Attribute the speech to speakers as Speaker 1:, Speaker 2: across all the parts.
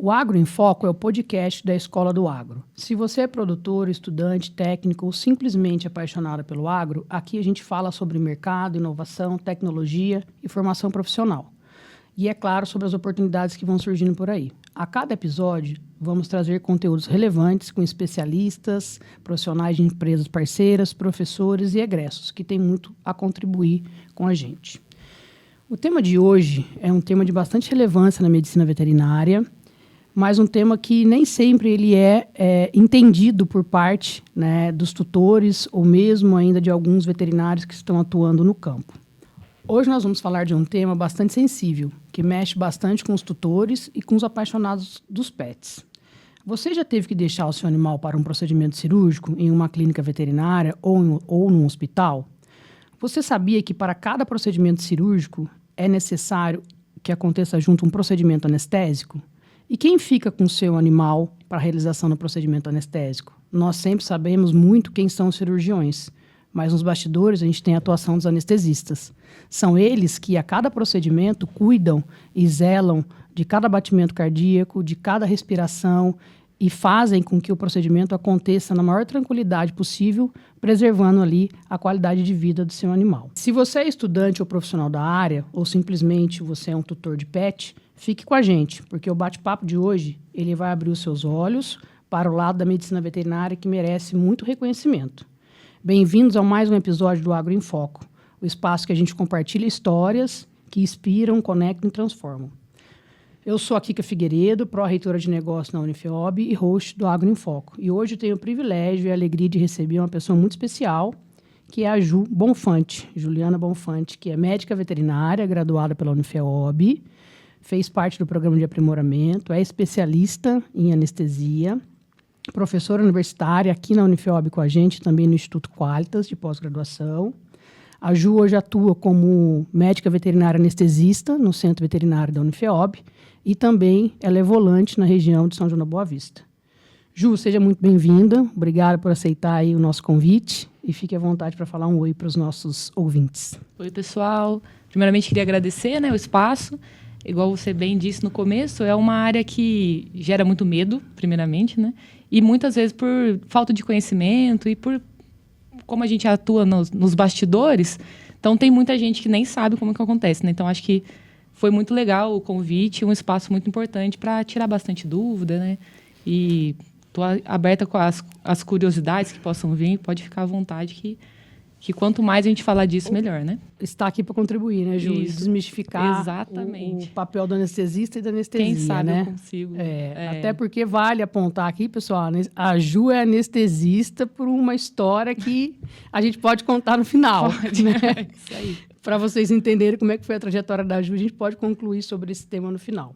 Speaker 1: O Agro em Foco é o podcast da Escola do Agro. Se você é produtor, estudante, técnico ou simplesmente apaixonado pelo agro, aqui a gente fala sobre mercado, inovação, tecnologia e formação profissional. E, é claro, sobre as oportunidades que vão surgindo por aí. A cada episódio, vamos trazer conteúdos relevantes com especialistas, profissionais de empresas parceiras, professores e egressos, que têm muito a contribuir com a gente. O tema de hoje é um tema de bastante relevância na medicina veterinária, mas um tema que nem sempre ele é entendido por parte, né, dos tutores ou mesmo ainda de alguns veterinários que estão atuando no campo. Hoje nós vamos falar de um tema bastante sensível, que mexe bastante com os tutores e com os apaixonados dos pets. Você já teve que deixar o seu animal para um procedimento cirúrgico em uma clínica veterinária ou num hospital? Você sabia que para cada procedimento cirúrgico é necessário que aconteça junto um procedimento anestésico? E quem fica com o seu animal para a realização do procedimento anestésico? Nós sempre sabemos muito quem são os cirurgiões, mas nos bastidores a gente tem a atuação dos anestesistas. São eles que a cada procedimento cuidam e zelam de cada batimento cardíaco, de cada respiração e fazem com que o procedimento aconteça na maior tranquilidade possível, preservando ali a qualidade de vida do seu animal. Se você é estudante ou profissional da área, ou simplesmente você é um tutor de pet, fique com a gente, porque o bate-papo de hoje ele vai abrir os seus olhos para o lado da medicina veterinária que merece muito reconhecimento. Bem-vindos a mais um episódio do Agro em Foco, o espaço que a gente compartilha histórias que inspiram, conectam e transformam. Eu sou a Kika Figueiredo, pró-reitora de negócios na Unifeob e host do Agro em Foco. E hoje eu tenho o privilégio e a alegria de receber uma pessoa muito especial, que é a Juliana Bonfante, que é médica veterinária, graduada pela Unifeob, fez parte do programa de aprimoramento, é especialista em anestesia, professora universitária aqui na Unifeob com a gente, também no Instituto Qualitas, de pós-graduação. A Ju hoje atua como médica veterinária anestesista no Centro Veterinário da Unifeob e também ela é volante na região de São João da Boa Vista. Ju, seja muito bem-vinda. Obrigada por aceitar aí o nosso convite e fique à vontade para falar um oi para os nossos ouvintes.
Speaker 2: Oi, pessoal. Primeiramente, queria agradecer, o espaço. Igual você bem disse no começo, é uma área que gera muito medo, primeiramente, E muitas vezes por falta de conhecimento e por como a gente atua nos bastidores, então tem muita gente que nem sabe como que acontece, Então acho que foi muito legal o convite, um espaço muito importante para tirar bastante dúvida, E estou aberta com as curiosidades que possam vir, pode ficar à vontade que quanto mais a gente falar disso, melhor,
Speaker 1: Está aqui para contribuir, Ju?
Speaker 2: Isso.
Speaker 1: Desmistificar
Speaker 2: Exatamente.
Speaker 1: o papel do anestesista e da anestesia,
Speaker 2: Quem sabe eu consigo.
Speaker 1: Até porque vale apontar aqui, pessoal, a Ju é anestesista por uma história que a gente pode contar no final.
Speaker 2: Pode, Isso aí.
Speaker 1: Para vocês entenderem como é que foi a trajetória da Ju, a gente pode concluir sobre esse tema no final.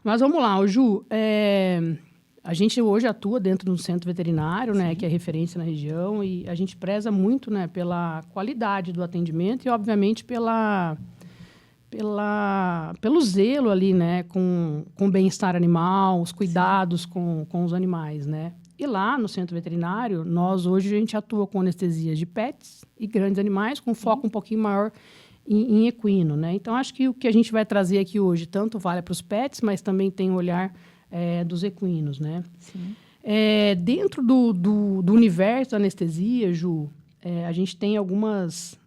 Speaker 1: Mas vamos lá, Ju, a gente hoje atua dentro de um centro veterinário, que é referência na região, e a gente preza muito, pela qualidade do atendimento e, obviamente, pelo zelo ali, com o bem-estar animal, os cuidados com os animais, E lá no centro veterinário, hoje a gente atua com anestesias de pets e grandes animais, com foco um pouquinho maior em equino, Então, acho que o que a gente vai trazer aqui hoje tanto vale para os pets, mas também tem o olhar dos equinos,
Speaker 2: Sim.
Speaker 1: Dentro do universo da anestesia, Ju, a gente tem algumas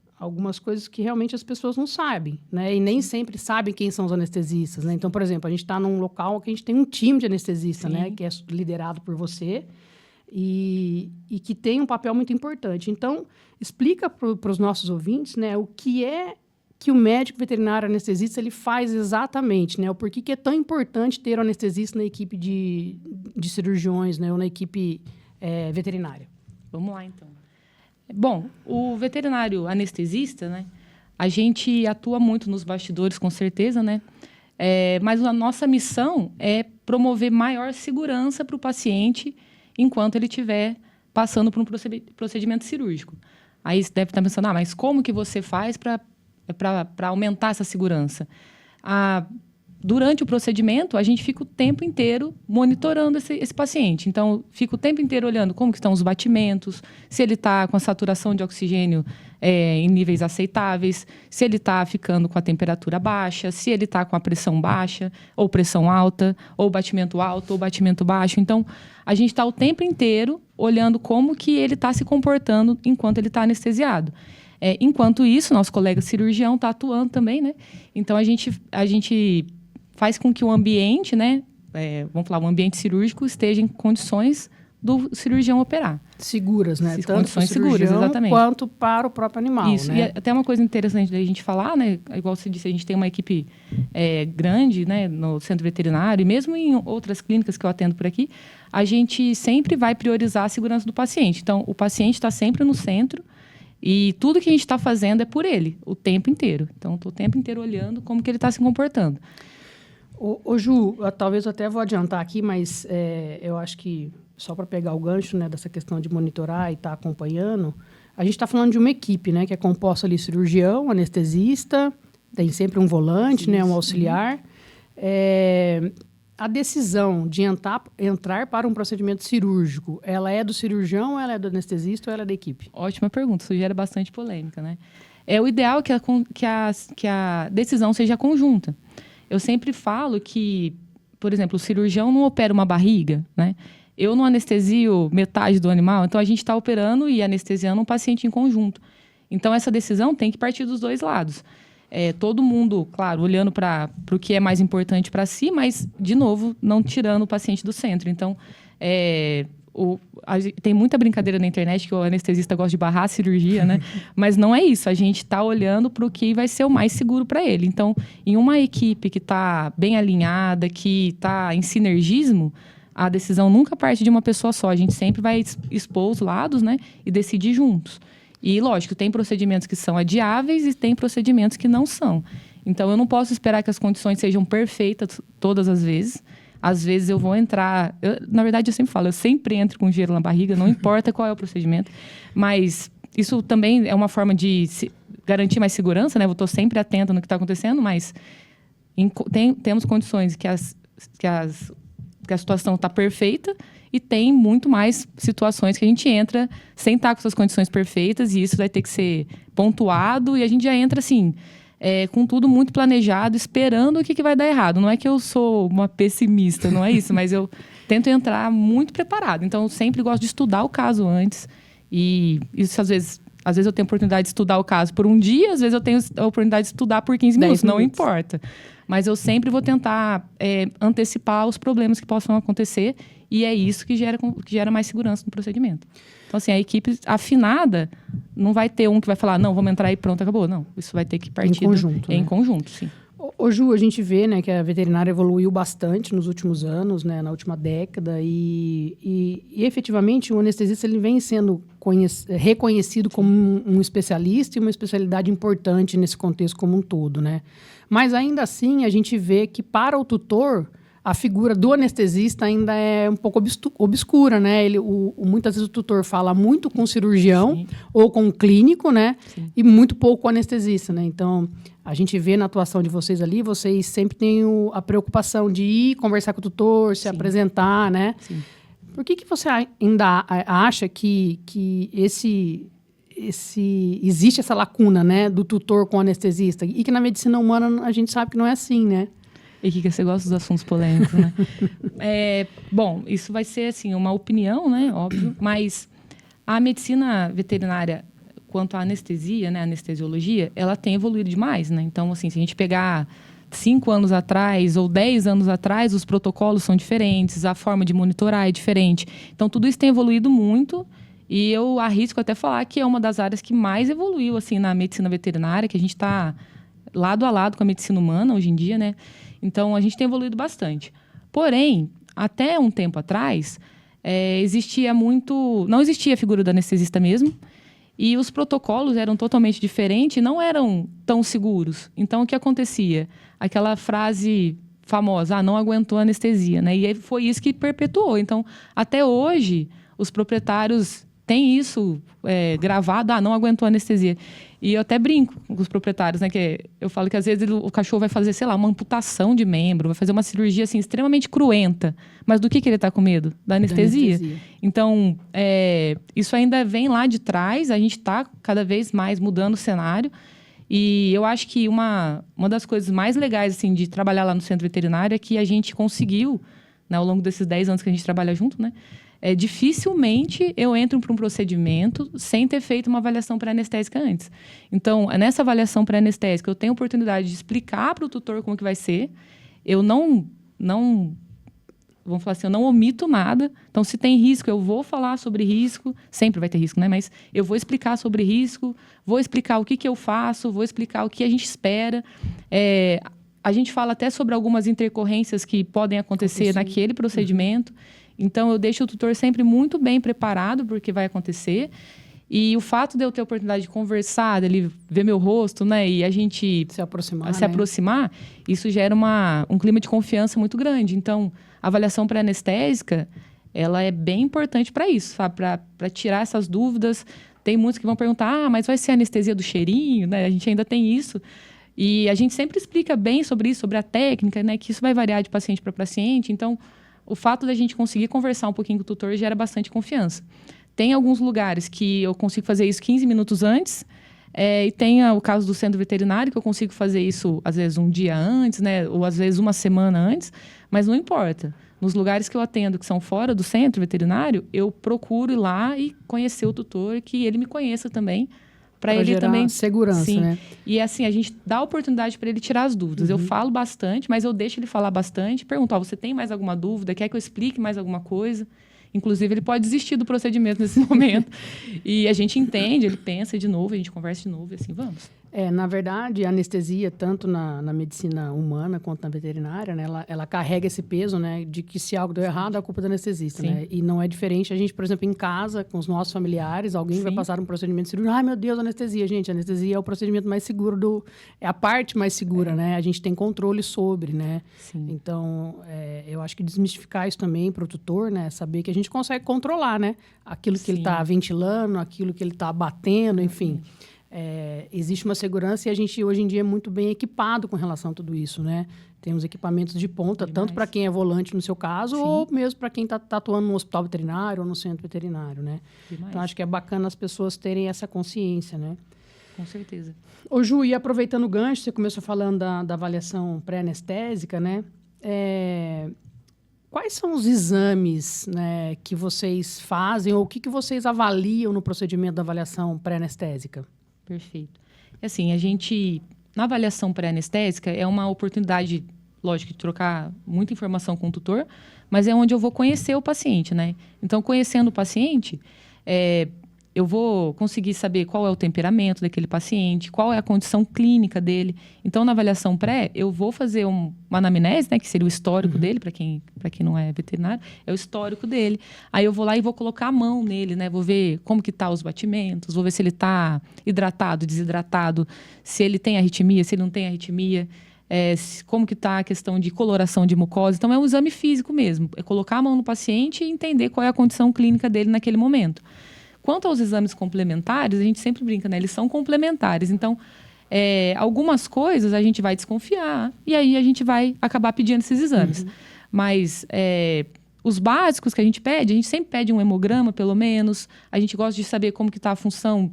Speaker 1: coisas que realmente as pessoas não sabem, E nem sempre sabem quem são os anestesistas, Então, por exemplo, a gente está num local que a gente tem um time de anestesista, que é liderado por você e que tem um papel muito importante. Então, explica para os nossos ouvintes, o que é que o médico veterinário anestesista ele faz exatamente, O porquê que é tão importante ter o anestesista na equipe de cirurgiões, ou na equipe veterinária.
Speaker 2: Vamos lá, então. Bom, o veterinário anestesista, a gente atua muito nos bastidores, com certeza, mas a nossa missão é promover maior segurança para o paciente enquanto ele estiver passando por um procedimento cirúrgico. Aí você deve estar pensando, mas como que você faz para aumentar essa segurança? durante o procedimento, a gente fica o tempo inteiro monitorando esse paciente. Então, fica o tempo inteiro olhando como que estão os batimentos, se ele está com a saturação de oxigênio em níveis aceitáveis, se ele está ficando com a temperatura baixa, se ele está com a pressão baixa, ou pressão alta, ou batimento alto, ou batimento baixo. Então, a gente está o tempo inteiro olhando como que ele está se comportando enquanto ele está anestesiado. Enquanto isso, nosso colega cirurgião está atuando também, né? Então, a gente faz com que o ambiente, né? Vamos falar, o ambiente cirúrgico esteja em condições do cirurgião operar.
Speaker 1: Seguras, né? Tanto
Speaker 2: condições seguras, exatamente.
Speaker 1: Quanto para o próprio animal,
Speaker 2: Isso,
Speaker 1: né?
Speaker 2: e até uma coisa interessante da gente falar, né? Igual você disse, a gente tem uma equipe grande, né? No centro veterinário, e mesmo em outras clínicas que eu atendo por aqui, a gente sempre vai priorizar a segurança do paciente. Então, o paciente está sempre no centro, e tudo que a gente está fazendo é por ele, o tempo inteiro. Então, estou o tempo inteiro olhando como que ele está se comportando.
Speaker 1: Ô Ju, talvez eu até vou adiantar aqui, mas eu acho que, só para pegar o gancho, né, dessa questão de monitorar e estar acompanhando, a gente está falando de uma equipe, né, que é composta ali cirurgião, anestesista, tem sempre um volante, né, um auxiliar. A decisão de entrar para um procedimento cirúrgico, ela é do cirurgião, ela é do anestesista ou ela é da equipe?
Speaker 2: Ótima pergunta, isso gera bastante polêmica, né? O ideal é que a decisão seja conjunta. Eu sempre falo que, por exemplo, o cirurgião não opera uma barriga, né? Eu não anestesio metade do animal, então a gente está operando e anestesiando um paciente em conjunto. Então, essa decisão tem que partir dos dois lados. Todo mundo, claro, olhando para o que é mais importante para si, mas, de novo, não tirando o paciente do centro. Então, tem muita brincadeira na internet que o anestesista gosta de barrar a cirurgia, né? Mas não é isso. A gente está olhando para o que vai ser o mais seguro para ele. Então, em uma equipe que está bem alinhada, que está em sinergismo, a decisão nunca parte de uma pessoa só. A gente sempre vai expor os lados, né? E decidir juntos. E, lógico, tem procedimentos que são adiáveis e tem procedimentos que não são. Então, eu não posso esperar que as condições sejam perfeitas todas as vezes. Às vezes, eu vou entrar... na verdade, eu sempre falo, eu sempre entro com gelo na barriga, não importa qual é o procedimento. Mas isso também é uma forma de garantir mais segurança, né? Eu estou sempre atenta no que está acontecendo, mas temos condições que a situação está perfeita e tem muito mais situações que a gente entra sem estar com essas condições perfeitas, e isso vai ter que ser pontuado, e a gente já entra assim, com tudo muito planejado, esperando o que vai dar errado. Não é que eu sou uma pessimista, não é isso, mas eu tento entrar muito preparado. Então, eu sempre gosto de estudar o caso antes, e isso às vezes eu tenho a oportunidade de estudar o caso por um dia, às vezes eu tenho a oportunidade de estudar por 15 minutos, não importa. Mas eu sempre vou tentar antecipar os problemas que possam acontecer, e é isso que gera mais segurança no procedimento. Então, assim, a equipe afinada não vai ter um que vai falar, não, vamos entrar e pronto, acabou. Não, isso vai ter que partir...
Speaker 1: Em conjunto, né?
Speaker 2: Em conjunto, sim.
Speaker 1: Ô Ju, a gente vê, né, que a veterinária evoluiu bastante nos últimos anos, né, na última década, e efetivamente o anestesista ele vem sendo reconhecido como um especialista e uma especialidade importante nesse contexto como um todo, né? Mas ainda assim a gente vê que para o tutor a figura do anestesista ainda é um pouco obscura, né? Muitas vezes o tutor fala muito com o cirurgião, sim, ou com o clínico, né? Sim. E muito pouco com o anestesista, né? Então, a gente vê na atuação de vocês ali, vocês sempre têm a preocupação de ir conversar com o tutor, se, sim, apresentar, né? Sim. Por que você ainda acha que existe essa lacuna, né, do tutor com o anestesista? E que na medicina humana a gente sabe que não é assim, né?
Speaker 2: E que você gosta dos assuntos polêmicos, né? Bom, isso vai ser, assim, uma opinião, né? Óbvio. Mas a medicina veterinária, quanto à anestesia, né? A anestesiologia, ela tem evoluído demais, né? Então, assim, se a gente pegar 5 anos atrás ou 10 anos atrás, os protocolos são diferentes, a forma de monitorar é diferente. Então, tudo isso tem evoluído muito. E eu arrisco até falar que é uma das áreas que mais evoluiu, assim, na medicina veterinária, que a gente está lado a lado com a medicina humana hoje em dia, né? Então, a gente tem evoluído bastante. Porém, até um tempo atrás, não existia a figura do anestesista mesmo, e os protocolos eram totalmente diferentes e não eram tão seguros. Então, o que acontecia? Aquela frase famosa, não aguentou a anestesia, né? E foi isso que perpetuou. Então, até hoje, os proprietários tem isso gravado, não aguentou a anestesia. E eu até brinco com os proprietários, né? Que eu falo que às vezes o cachorro vai fazer, sei lá, uma amputação de membro, vai fazer uma cirurgia assim, extremamente cruenta. Mas do que ele está com medo? Da anestesia. Então, isso ainda vem lá de trás, a gente está cada vez mais mudando o cenário. E eu acho que uma das coisas mais legais assim, de trabalhar lá no centro veterinário é que a gente conseguiu, né, ao longo desses 10 anos que a gente trabalha junto, né? Dificilmente eu entro para um procedimento sem ter feito uma avaliação pré-anestésica antes. Então, nessa avaliação pré-anestésica, eu tenho a oportunidade de explicar para o tutor como que vai ser. Eu não, vamos falar assim, eu não omito nada. Então, se tem risco, eu vou falar sobre risco. Sempre vai ter risco, né? Mas eu vou explicar sobre risco, vou explicar o que eu faço, vou explicar o que a gente espera. A gente fala até sobre algumas intercorrências que podem acontecer naquele procedimento. Então, eu deixo o tutor sempre muito bem preparado porque vai acontecer. E o fato de eu ter a oportunidade de conversar, dele ver meu rosto, né? E a gente
Speaker 1: se aproximar,
Speaker 2: isso gera um clima de confiança muito grande. Então, a avaliação pré-anestésica, ela é bem importante para isso, sabe? Para tirar essas dúvidas. Tem muitos que vão perguntar, mas vai ser anestesia do cheirinho, né? A gente ainda tem isso. E a gente sempre explica bem sobre isso, sobre a técnica, né? Que isso vai variar de paciente para paciente. Então, o fato da gente conseguir conversar um pouquinho com o tutor gera bastante confiança. Tem alguns lugares que eu consigo fazer isso 15 minutos antes, e tem o caso do centro veterinário, que eu consigo fazer isso, às vezes, um dia antes, né? Ou, às vezes, uma semana antes, mas não importa. Nos lugares que eu atendo, que são fora do centro veterinário, eu procuro ir lá e conhecer o tutor, que ele me conheça também, para ele também
Speaker 1: segurança,
Speaker 2: sim.
Speaker 1: Né?
Speaker 2: E assim, a gente dá a oportunidade para ele tirar as dúvidas. Eu falo bastante, mas eu deixo ele falar bastante. Pergunto, você tem mais alguma dúvida? Quer que eu explique mais alguma coisa? Inclusive, ele pode desistir do procedimento nesse momento. E a gente entende, ele pensa de novo, a gente conversa de novo e assim vamos.
Speaker 1: Na verdade, a anestesia, tanto na medicina humana quanto na veterinária, né, ela carrega esse peso, né, de que se algo deu errado, é a culpa do anestesista. Né? E não é diferente a gente, por exemplo, em casa, com os nossos familiares, alguém vai passar um procedimento cirúrgico. Ai, meu Deus, anestesia. Gente, a anestesia é o procedimento mais seguro, é a parte mais segura, né? A gente tem controle sobre, né?
Speaker 2: Sim.
Speaker 1: Então, eu acho que desmistificar isso também para o tutor, né? Saber que a gente consegue controlar, né? Aquilo que ele está ventilando, aquilo que ele está batendo, enfim. Existe uma segurança e a gente hoje em dia é muito bem equipado com relação a tudo isso, né? Temos equipamentos de ponta, tanto para quem é volante no seu caso, ou mesmo para quem está atuando no hospital veterinário ou no centro veterinário, né? Então, acho que é bacana as pessoas terem essa consciência, né?
Speaker 2: Com certeza.
Speaker 1: Ô, Ju, e aproveitando o gancho, você começou falando da avaliação pré-anestésica, né? Quais são os exames, né, que vocês fazem ou o que vocês avaliam no procedimento da avaliação pré-anestésica?
Speaker 2: Perfeito. Assim, a gente, na avaliação pré-anestésica, é uma oportunidade, lógico, de trocar muita informação com o tutor, mas é onde eu vou conhecer o paciente, né? Então, conhecendo o paciente, eu vou conseguir saber qual é o temperamento daquele paciente, qual é a condição clínica dele. Então, na avaliação pré, eu vou fazer uma anamnese, né, que seria o histórico dele, para quem não é veterinário, é o histórico dele. Aí eu vou lá e vou colocar a mão nele, né, vou ver como que tá os batimentos, vou ver se ele está hidratado, desidratado, se ele tem arritmia, se ele não tem arritmia, como que está a questão de coloração de mucosa. Então, é um exame físico mesmo, é colocar a mão no paciente e entender qual é a condição clínica dele naquele momento. Quanto aos exames complementares, a gente sempre brinca, né? Eles são complementares. Então, algumas coisas a gente vai desconfiar e aí a gente vai acabar pedindo esses exames. Mas os básicos que a gente sempre pede um hemograma, pelo menos. A gente gosta de saber como que está a função,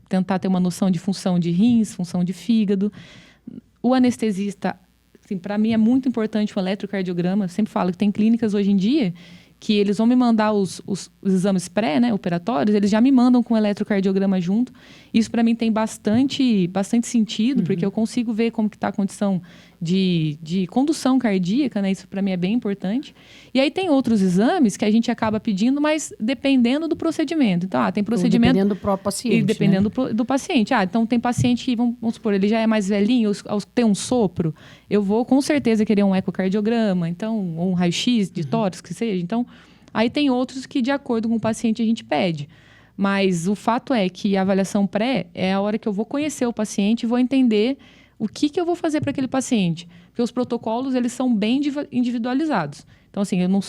Speaker 2: tentar ter uma noção de função de rins, função de fígado. O anestesista, assim, para mim é muito importante o eletrocardiograma. Eu sempre falo que tem clínicas hoje em dia que eles vão me mandar os exames pré, né, operatórios, eles já me mandam com o eletrocardiograma junto. Isso, para mim, tem bastante sentido, porque eu consigo ver como que está a condição de condução cardíaca, né? Isso, para mim, é bem importante. E aí, tem outros exames que a gente acaba pedindo, mas dependendo do procedimento. Então, tem procedimento...
Speaker 1: Dependendo do próprio paciente,
Speaker 2: e dependendo,
Speaker 1: né?
Speaker 2: do paciente. Então, tem paciente que, vamos supor, ele já é mais velhinho, tem um sopro, eu vou, com certeza, querer um ecocardiograma, então, ou um raio-x de tórax, que seja. Então, aí tem outros que, de acordo com o paciente, a gente pede. Mas o fato é que a avaliação pré é a hora que eu vou conhecer o paciente e vou entender o que eu vou fazer para aquele paciente? Porque os protocolos, eles são bem individualizados. Então, assim, eu não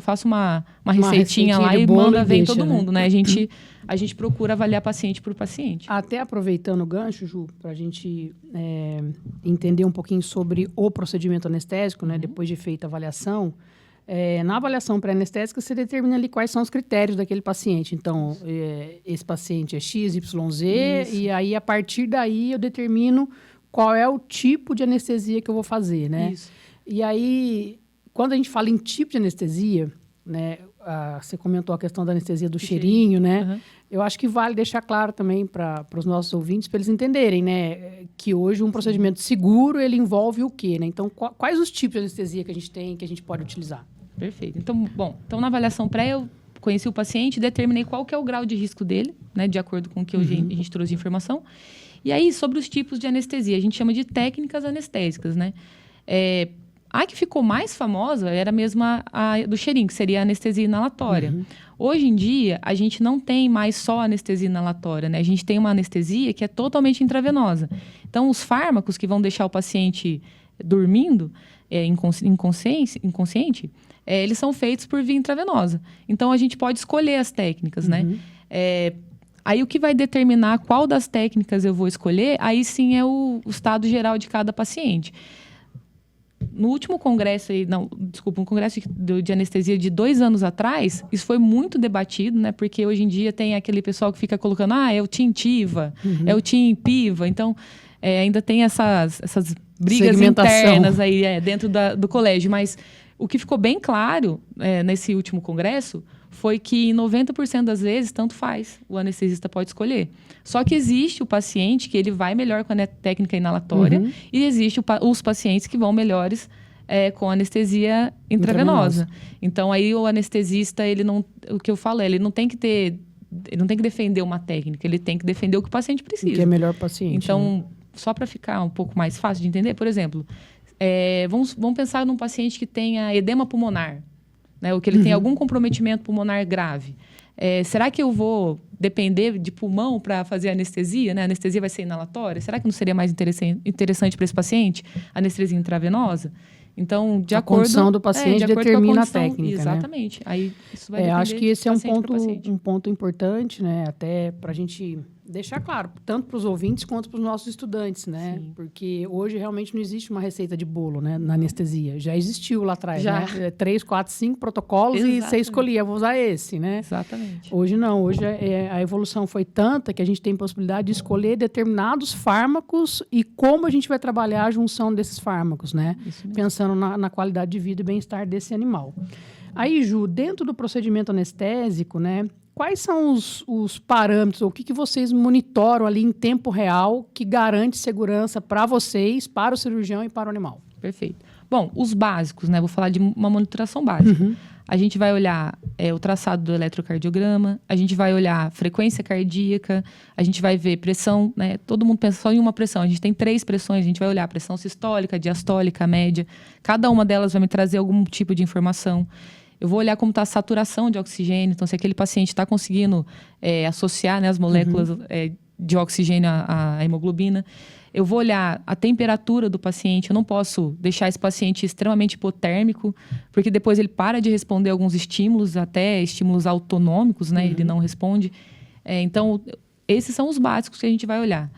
Speaker 2: faço uma receitinha lá e manda, vem todo mundo, né? A gente procura avaliar paciente por paciente.
Speaker 1: Até aproveitando o gancho, Ju, para a gente entender um pouquinho sobre o procedimento anestésico, né? Depois de feita a avaliação, na avaliação pré-anestésica, você determina ali quais são os critérios daquele paciente. Então, esse paciente é X, Y, Z, e aí, a partir daí, eu determino qual é o tipo de anestesia que eu vou fazer, né?
Speaker 2: Isso.
Speaker 1: E aí, quando a gente fala em tipo de anestesia, né? Você comentou a questão da anestesia do cheirinho, né?
Speaker 2: Uhum.
Speaker 1: Eu acho que vale deixar claro também para os nossos ouvintes, para eles entenderem, né? Que hoje um procedimento seguro, ele envolve o quê, né? Então, quais os tipos de anestesia que a gente tem, que a gente pode utilizar?
Speaker 2: Perfeito. Então na avaliação pré, eu conheci o paciente, determinei qual que é o grau de risco dele, né? De acordo com o que a gente trouxe de informação. E aí, sobre os tipos de anestesia, a gente chama de técnicas anestésicas, né? A que ficou mais famosa era mesmo a do cheirinho, que seria a anestesia inalatória. Hoje em dia, a gente não tem mais só anestesia inalatória, né? A gente tem uma anestesia que é totalmente intravenosa. Então, os fármacos que vão deixar o paciente dormindo, inconsciente, eles são feitos por via intravenosa. Então, a gente pode escolher as técnicas, né? Aí, o que vai determinar qual das técnicas eu vou escolher, aí sim é o estado geral de cada paciente. No último congresso, um congresso de anestesia de 2 anos atrás, isso foi muito debatido, né? Porque hoje em dia tem aquele pessoal que fica colocando, é o TIM TIVA, é o TIM PIVA. Então, ainda tem essas brigas internas aí dentro do colégio. Mas o que ficou bem claro nesse último congresso foi que 90% das vezes, tanto faz, o anestesista pode escolher. Só que existe o paciente que ele vai melhor com a técnica inalatória e existe os pacientes que vão melhores com anestesia intravenosa. Então, aí o anestesista, o que eu falo ele não tem que defender uma técnica, ele tem que defender o que o paciente precisa.
Speaker 1: O que é melhor para o paciente.
Speaker 2: Então, só para ficar um pouco mais fácil de entender, por exemplo, vamos pensar num paciente que tenha edema pulmonar, né, ou que ele tem algum comprometimento pulmonar grave. Será que eu vou depender de pulmão para fazer anestesia? Né? A anestesia vai ser inalatória? Será que não seria mais interessante para esse paciente a anestesia intravenosa? Então,
Speaker 1: a condição do paciente determina a técnica.
Speaker 2: Exatamente.
Speaker 1: Né?
Speaker 2: Aí, isso vai depender.
Speaker 1: Acho que esse é um ponto importante, né? Até para a gente deixar claro, tanto para os ouvintes quanto para os nossos estudantes, né? Sim. Porque hoje realmente não existe uma receita de bolo, né? Na anestesia. Já existiu lá atrás, né? 3, 4, 5 protocolos. Exatamente. E você escolhia, vou usar esse, né?
Speaker 2: Exatamente.
Speaker 1: Hoje não. Hoje a evolução foi tanta que a gente tem possibilidade de escolher determinados fármacos e como a gente vai trabalhar a junção desses fármacos, né? Pensando na qualidade de vida e bem-estar desse animal. Aí, Ju, dentro do procedimento anestésico, né? Quais são os parâmetros, ou o que vocês monitoram ali em tempo real que garante segurança para vocês, para o cirurgião e para o animal?
Speaker 2: Perfeito. Bom, os básicos, né? Vou falar de uma monitoração básica. A gente vai olhar o traçado do eletrocardiograma, a gente vai olhar frequência cardíaca, a gente vai ver pressão, né? Todo mundo pensa só em uma pressão. A gente tem 3 pressões, a gente vai olhar a pressão sistólica, diastólica, média. Cada uma delas vai me trazer algum tipo de informação. Eu vou olhar como está a saturação de oxigênio. Então, se aquele paciente está conseguindo associar, né, as moléculas de oxigênio à hemoglobina. Eu vou olhar a temperatura do paciente. Eu não posso deixar esse paciente extremamente hipotérmico, porque depois ele para de responder alguns estímulos, até estímulos autonômicos, né? Ele não responde. Então, esses são os básicos que a gente vai olhar.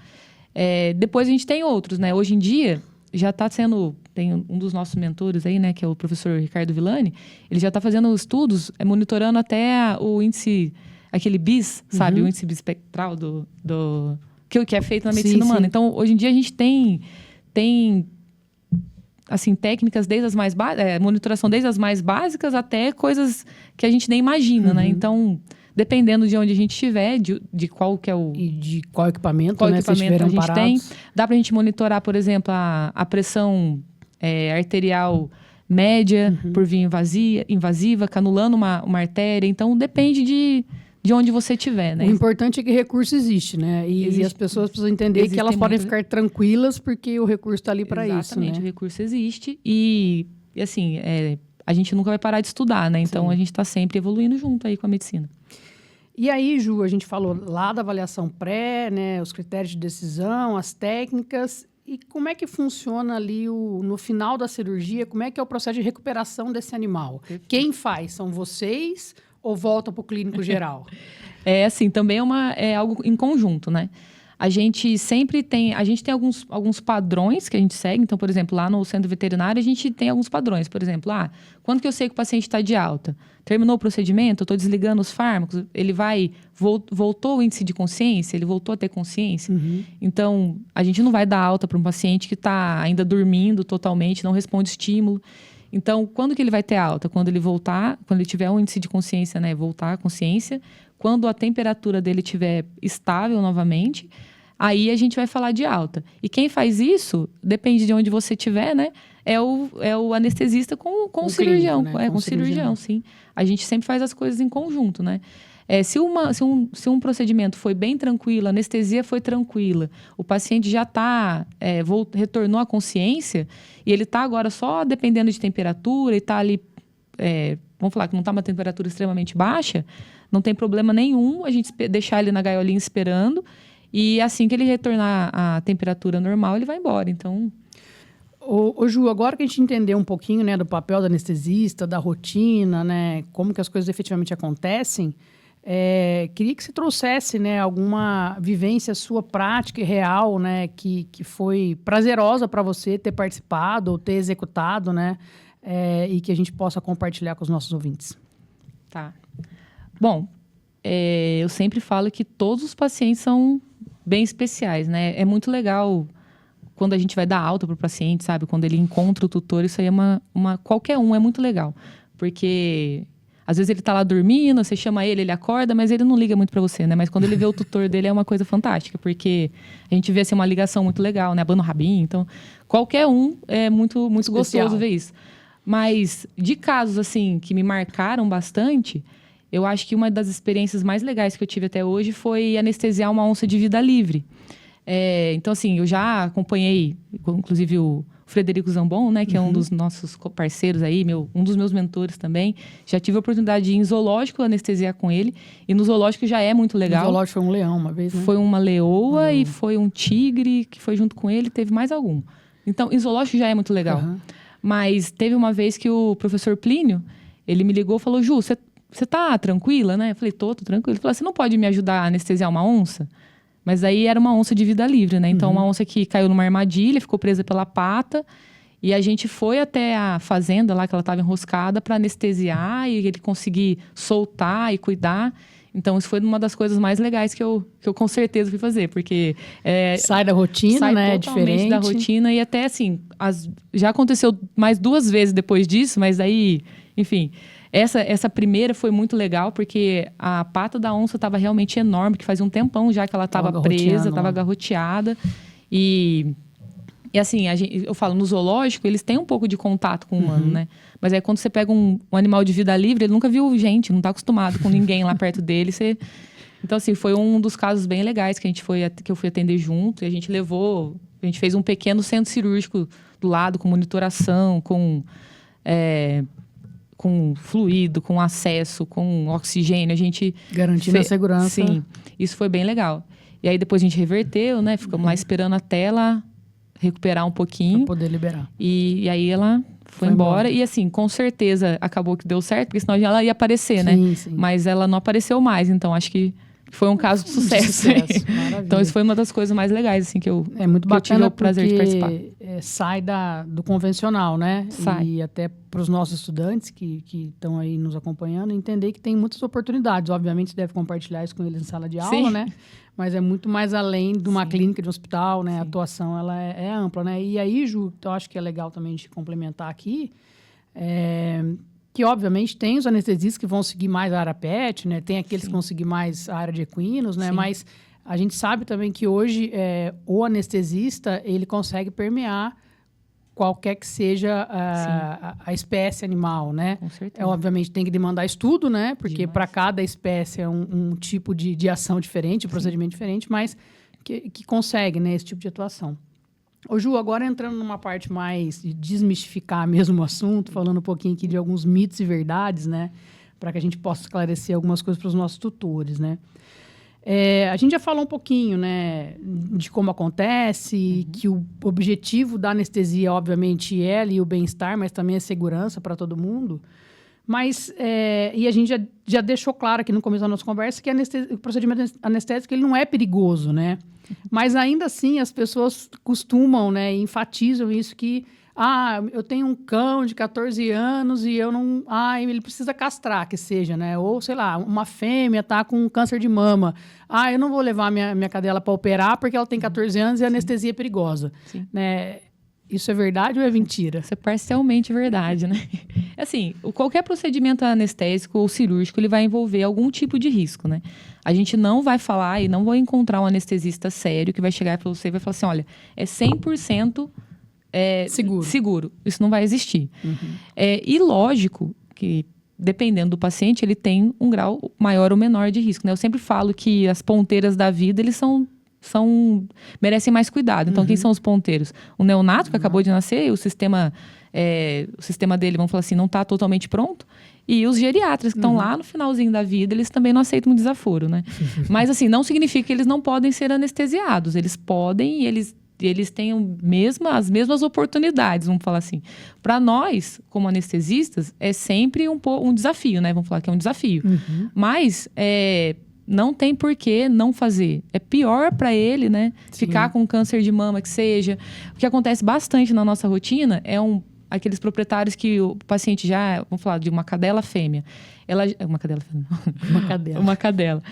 Speaker 2: Depois a gente tem outros, né? Hoje em dia, já está sendo... Tem um dos nossos mentores aí, né? Que é o professor Ricardo Villani. Ele já está fazendo estudos, monitorando até o índice... Aquele BIS, sabe? O índice bispectral que é feito na medicina humana. Então, hoje em dia, a gente tem assim, técnicas desde as mais monitoração desde as mais básicas até coisas que a gente nem imagina, né? Então, dependendo de onde a gente estiver, de qual que é o...
Speaker 1: E de qual equipamento,
Speaker 2: qual
Speaker 1: né?
Speaker 2: equipamento a gente tem. Dá pra gente monitorar, por exemplo, a pressão arterial média por via invasiva, canulando uma artéria. Então, depende de onde você estiver, né?
Speaker 1: O importante é que recurso existe, né? E as pessoas precisam entender que elas podem ficar tranquilas porque o recurso está ali para isso, né?
Speaker 2: Exatamente, o recurso existe e assim, a gente nunca vai parar de estudar, né? Então, a gente está sempre evoluindo junto aí com a medicina.
Speaker 1: E aí, Ju, a gente falou lá da avaliação pré, né? Os critérios de decisão, as técnicas. E como é que funciona ali no final da cirurgia? Como é que é o processo de recuperação desse animal? Quem faz? São vocês ou volta para o clínico geral?
Speaker 2: Assim, também é algo em conjunto, né? A gente tem alguns padrões que a gente segue. Então, por exemplo, lá no centro veterinário, a gente tem alguns padrões. Por exemplo, quando que eu sei que o paciente está de alta? Terminou o procedimento, eu estou desligando os fármacos, ele voltou o índice de consciência, ele voltou a ter consciência.
Speaker 1: Uhum.
Speaker 2: Então, a gente não vai dar alta para um paciente que está ainda dormindo totalmente, não responde estímulo. Então, quando que ele vai ter alta? Quando ele voltar, quando ele tiver um índice de consciência, né? Voltar à consciência. Quando a temperatura dele estiver estável novamente, aí a gente vai falar de alta. E quem faz isso, depende de onde você estiver, né? É o anestesista com o cirurgião.
Speaker 1: Clínico, né?
Speaker 2: Com o cirurgião, sim. A gente sempre faz as coisas em conjunto, né? Se um procedimento foi bem tranquilo, a anestesia foi tranquila, o paciente já retornou à consciência e ele está agora só dependendo de temperatura e está ali, vamos falar que não está uma temperatura extremamente baixa, não tem problema nenhum a gente deixar ele na gaiolinha esperando e assim que ele retornar à temperatura normal, ele vai embora. Então...
Speaker 1: Ô Ju, agora que a gente entendeu um pouquinho, né, do papel do anestesista, da rotina, né, como que as coisas efetivamente acontecem, queria que você trouxesse, né, alguma vivência sua prática e real, né, que foi prazerosa para você ter participado ou ter executado, né, e que a gente possa compartilhar com os nossos ouvintes.
Speaker 2: Tá. Bom, eu sempre falo que todos os pacientes são bem especiais, né? É muito legal quando a gente vai dar alta para o paciente, sabe? Quando ele encontra o tutor, isso aí é qualquer um, é muito legal. Porque às vezes ele tá lá dormindo, você chama ele acorda, mas ele não liga muito para você, né? Mas quando ele vê o tutor dele é uma coisa fantástica, porque a gente vê assim, uma ligação muito legal, né? Abana o rabinho, então qualquer um é muito, muito gostoso ver isso. Mas de casos assim que me marcaram bastante, eu acho que uma das experiências mais legais que eu tive até hoje foi anestesiar uma onça de vida livre. Então, assim, eu já acompanhei, inclusive o Frederico Zambon, né, que é um dos nossos parceiros aí, um dos meus mentores também. Já tive a oportunidade de ir em zoológico anestesiar com ele. E no zoológico já é muito legal.
Speaker 1: No zoológico foi um leão uma vez, né?
Speaker 2: Foi uma leoa e foi um tigre que foi junto com ele. Teve mais algum. Então, em zoológico já é muito legal. Mas teve uma vez que o professor Plínio, ele me ligou e falou, Ju, você tá tranquila, né? Eu falei, tô tranquila. Ele falou, você não pode me ajudar a anestesiar uma onça? Mas aí era uma onça de vida livre, né? Então, uma onça que caiu numa armadilha, ficou presa pela pata. E a gente foi até a fazenda lá, que ela estava enroscada, para anestesiar e ele conseguir soltar e cuidar. Então, isso foi uma das coisas mais legais que eu com certeza fui fazer. Porque...
Speaker 1: sai da rotina, né? É diferente.
Speaker 2: Da rotina. E até, assim, já aconteceu mais 2 vezes depois disso, mas aí, enfim... Essa primeira foi muito legal, porque a pata da onça estava realmente enorme, que fazia um tempão já que ela estava presa, estava garroteada. E assim, eu falo, no zoológico, eles têm um pouco de contato com o humano, né? Mas aí quando você pega um animal de vida livre, ele nunca viu gente, não está acostumado com ninguém lá perto dele. Então, assim, foi um dos casos bem legais que eu fui atender junto. E a gente fez um pequeno centro cirúrgico do lado, com monitoração, com fluido, com acesso, com oxigênio. A gente...
Speaker 1: garantindo a segurança.
Speaker 2: Sim, isso foi bem legal. E aí depois a gente reverteu, né? Ficamos lá esperando até ela recuperar um pouquinho.
Speaker 1: Pra poder liberar.
Speaker 2: E aí ela foi embora. E assim, com certeza acabou que deu certo, porque senão ela ia aparecer, né?
Speaker 1: Sim.
Speaker 2: Mas ela não apareceu mais, então acho que foi um caso de sucesso. Então, isso foi uma das coisas mais legais, assim, que eu tive o prazer de participar.
Speaker 1: Sai do convencional, né?
Speaker 2: Sai.
Speaker 1: E até para os nossos estudantes que estão aí nos acompanhando, entender que tem muitas oportunidades. Obviamente, você deve compartilhar isso com eles em sala de aula, né? Mas é muito mais além de uma clínica, de um hospital, né? A atuação, ela é ampla, né? E aí, Ju, eu acho que é legal também de complementar aqui, que obviamente tem os anestesistas que vão seguir mais a área PET, né? Tem aqueles que vão seguir mais a área de equinos, né? Mas a gente sabe também que hoje o anestesista, ele consegue permear qualquer que seja a espécie animal, né?
Speaker 2: Com certeza.
Speaker 1: Obviamente tem que demandar estudo, né? Porque para cada espécie é um tipo de ação diferente, procedimento diferente, mas que consegue, né, esse tipo de atuação. Ô Ju, agora entrando numa parte mais de desmistificar mesmo o assunto, falando um pouquinho aqui de alguns mitos e verdades, né? Para que a gente possa esclarecer algumas coisas para os nossos tutores, né? A gente já falou um pouquinho, né, de como acontece, que o objetivo da anestesia, obviamente, é ali o bem-estar, mas também a segurança para todo mundo. Mas, e a gente já deixou claro aqui no começo da nossa conversa que o procedimento anestésico ele não é perigoso, né? Mas ainda assim as pessoas costumam, né, e enfatizam isso que eu tenho um cão de 14 anos e eu não... ele precisa castrar, que seja, né? Ou, sei lá, uma fêmea tá com câncer de mama. Eu não vou levar minha cadela para operar porque ela tem 14 anos e a anestesia é perigosa.
Speaker 2: Sim.
Speaker 1: Né? Isso é verdade ou é mentira?
Speaker 2: Isso é parcialmente verdade, né? Assim, qualquer procedimento anestésico ou cirúrgico, ele vai envolver algum tipo de risco, né? A gente não vai falar e não vai encontrar um anestesista sério que vai chegar para você e vai falar assim, olha, é 100% seguro. Isso não vai existir. E lógico que, dependendo do paciente, ele tem um grau maior ou menor de risco, né? Eu sempre falo que as ponteiras da vida, eles merecem mais cuidado. Então, quem são os ponteiros? O neonato que acabou de nascer, o sistema dele, vamos falar assim, não está totalmente pronto. E os geriatras que estão lá no finalzinho da vida, eles também não aceitam um desaforo, né? Mas, assim, não significa que eles não podem ser anestesiados. Eles podem e eles têm as mesmas oportunidades, vamos falar assim. Para nós, como anestesistas, é sempre um desafio, né? Vamos falar que é um desafio. Mas não tem por que não fazer. É pior para ele, né?
Speaker 1: Sim.
Speaker 2: Ficar com câncer de mama, que seja. O que acontece bastante na nossa rotina é aqueles proprietários que o paciente vamos falar de uma cadela fêmea. Uma cadela fêmea. Uma cadela.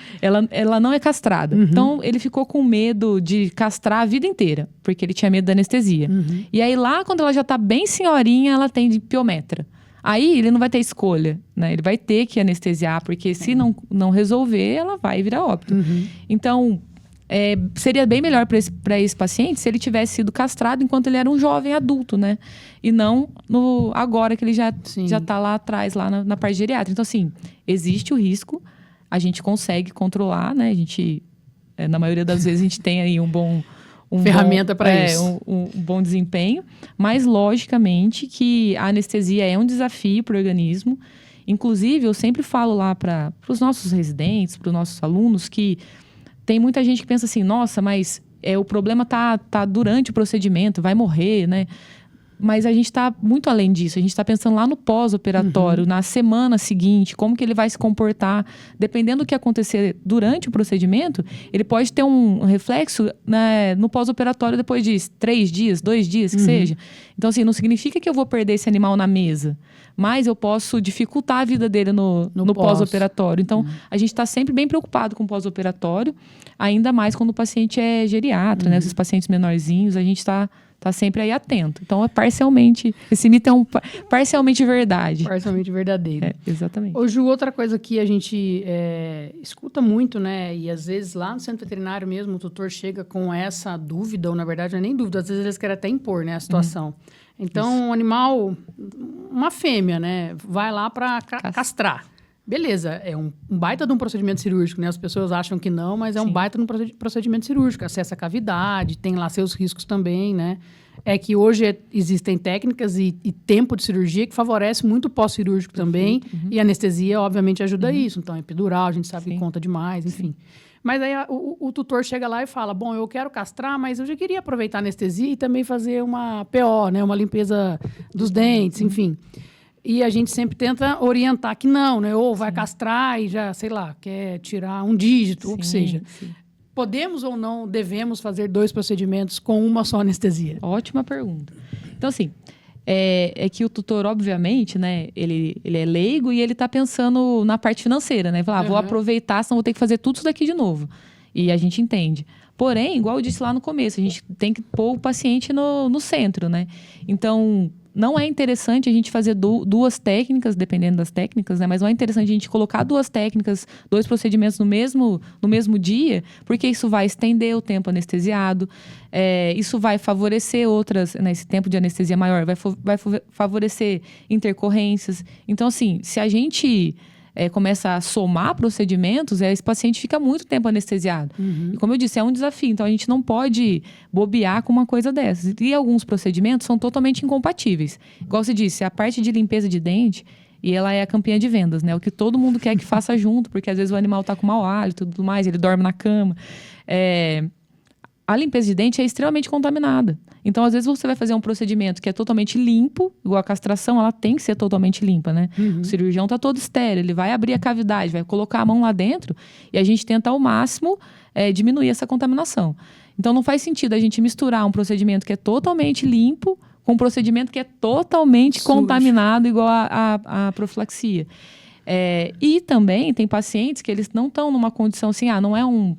Speaker 2: Ela não é castrada. Então, ele ficou com medo de castrar a vida inteira, porque ele tinha medo da anestesia. E aí, lá, quando ela já tá bem senhorinha, ela tem de piometra. Aí, ele não vai ter escolha, né? Ele vai ter que anestesiar, porque se não resolver, ela vai virar óbito. Então, seria bem melhor para esse paciente se ele tivesse sido castrado enquanto ele era um jovem adulto, né? E não agora que ele já está lá atrás, lá na parte geriátrica. Então, assim, existe o risco, a gente consegue controlar, né? A gente, na maioria das vezes, a gente tem aí
Speaker 1: ferramenta para isso.
Speaker 2: Um bom desempenho, mas logicamente que a anestesia é um desafio para o organismo. Inclusive, eu sempre falo lá para os nossos residentes, para os nossos alunos, que tem muita gente que pensa assim, nossa, mas o problema tá durante o procedimento, vai morrer, né? Mas a gente está muito além disso. A gente está pensando lá no pós-operatório, na semana seguinte, como que ele vai se comportar. Dependendo do que acontecer durante o procedimento, ele pode ter um reflexo, né, no pós-operatório depois de 3 dias, 2 dias, que seja. Então, assim, não significa que eu vou perder esse animal na mesa, mas eu posso dificultar a vida dele no pós-operatório. Então, a gente está sempre bem preocupado com o pós-operatório, ainda mais quando o paciente é geriatra, né? Esses pacientes menorzinhos, a gente está sempre aí atento. Então, esse mito é parcialmente verdade.
Speaker 1: Parcialmente verdadeiro.
Speaker 2: Exatamente.
Speaker 1: Ô, Ju, outra coisa que a gente escuta muito, né? E às vezes lá no centro veterinário mesmo, o tutor chega com essa dúvida, ou na verdade não é nem dúvida, às vezes eles querem até impor, né, a situação. Então, um animal, uma fêmea, né, vai lá para castrar. Beleza, é um baita de um procedimento cirúrgico, né? As pessoas acham que não, mas é um baita de um procedimento cirúrgico. Acessa a cavidade, tem lá seus riscos também, né? É que hoje existem técnicas e tempo de cirurgia que favorece muito o pós-cirúrgico também. E a anestesia, obviamente, ajuda isso. Então, epidural, a gente sabe que conta demais, enfim. Mas aí o tutor chega lá e fala, bom, eu quero castrar, mas eu já queria aproveitar a anestesia e também fazer uma PO, né? Uma limpeza dos dentes, enfim. E a gente sempre tenta orientar que não, né? Ou vai castrar e já, sei lá, quer tirar um dígito, ou o que seja. Podemos ou não devemos fazer 2 procedimentos com uma só anestesia?
Speaker 2: Ótima pergunta. Então, assim, é que o tutor, obviamente, né? Ele é leigo e ele está pensando na parte financeira, né? Falar, vou aproveitar, senão vou ter que fazer tudo isso daqui de novo. E a gente entende. Porém, igual eu disse lá no começo, a gente tem que pôr o paciente no centro, né? Então, não é interessante a gente fazer 2 técnicas, dependendo das técnicas, né? Mas não é interessante a gente colocar 2 técnicas, 2 procedimentos no mesmo dia, porque isso vai estender o tempo anestesiado, isso vai favorecer outras, né? Esse tempo de anestesia maior vai favorecer intercorrências. Então, assim, se a gente começa a somar procedimentos, esse paciente fica muito tempo anestesiado. E como eu disse, é um desafio. Então, a gente não pode bobear com uma coisa dessas. E alguns procedimentos são totalmente incompatíveis. Igual você disse, a parte de limpeza de dente, E ela é a campeã de vendas, né? O que todo mundo quer que faça junto, porque às vezes o animal tá com mau hálito e tudo mais, ele dorme na cama. A limpeza de dente é extremamente contaminada. Então, às vezes, você vai fazer um procedimento que é totalmente limpo, igual a castração, ela tem que ser totalmente limpa, né? O cirurgião tá todo estéril, ele vai abrir a cavidade, vai colocar a mão lá dentro e a gente tenta ao máximo diminuir essa contaminação. Então, não faz sentido a gente misturar um procedimento que é totalmente limpo com um procedimento que é totalmente contaminado, igual a profilaxia. E também tem pacientes que eles não estão numa condição assim, não é um